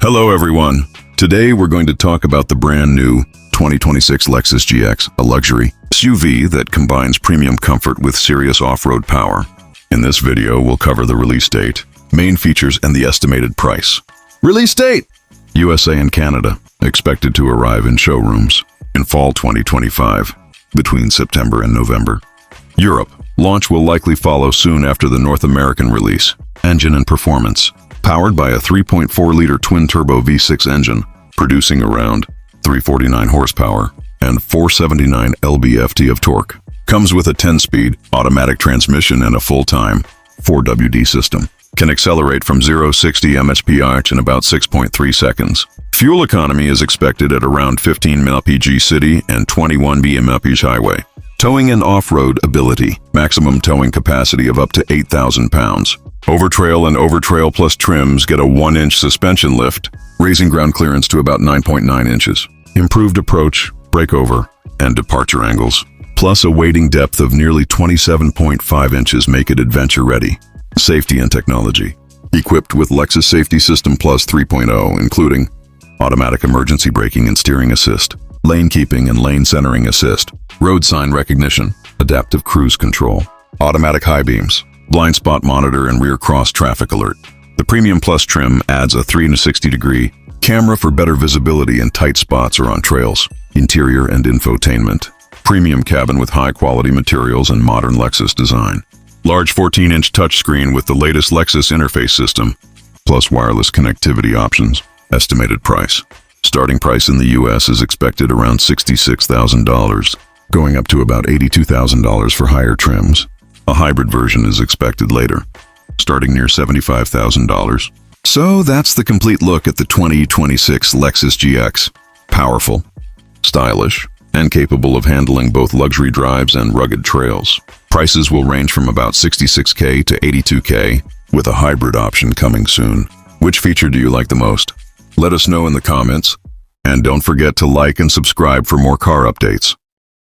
Hello everyone. Today we're going to talk about the brand new 2026 Lexus GX, a luxury SUV that combines premium comfort with serious off-road power. In this video, we'll cover the release date, main features, and the estimated price. Release date! USA and Canada, expected to arrive in showrooms in fall 2025, between September and November. Europe, launch will likely follow soon after the North American release. Engine and performance. Powered by a 3.4-liter twin-turbo V6 engine, producing around 349 horsepower and 479 lb-ft of torque. Comes with a 10-speed automatic transmission and a full-time 4WD system. Can accelerate from 0-60 mph in about 6.3 seconds. Fuel economy is expected at around 15 mpg city and 21 mph highway. Towing and off-road ability. Maximum towing capacity of up to 8,000 pounds. Overtrail and Overtrail Plus trims get a 1-inch suspension lift, raising ground clearance to about 9.9 inches. Improved approach, breakover, and departure angles, plus a wading depth of nearly 27.5 inches make it adventure-ready. Safety and technology. Equipped with Lexus Safety System Plus 3.0, including automatic emergency braking and steering assist, lane keeping and lane centering assist, road sign recognition, adaptive cruise control, automatic high beams, blind spot monitor, and rear cross traffic alert. The Premium Plus trim adds a 360-degree camera for better visibility in tight spots or on trails. Interior and infotainment. Premium cabin with high-quality materials and modern Lexus design. Large 14-inch touchscreen with the latest Lexus interface system, plus wireless connectivity options. Estimated price. Starting price in the US is expected around $66,000, going up to about $82,000 for higher trims. A hybrid version is expected later, starting near $75,000. So that's the complete look at the 2026 Lexus GX. Powerful, stylish, and capable of handling both luxury drives and rugged trails. Prices will range from about $66K to $82K, with a hybrid option coming soon. Which feature do you like the most? Let us know in the comments, and don't forget to like and subscribe for more car updates.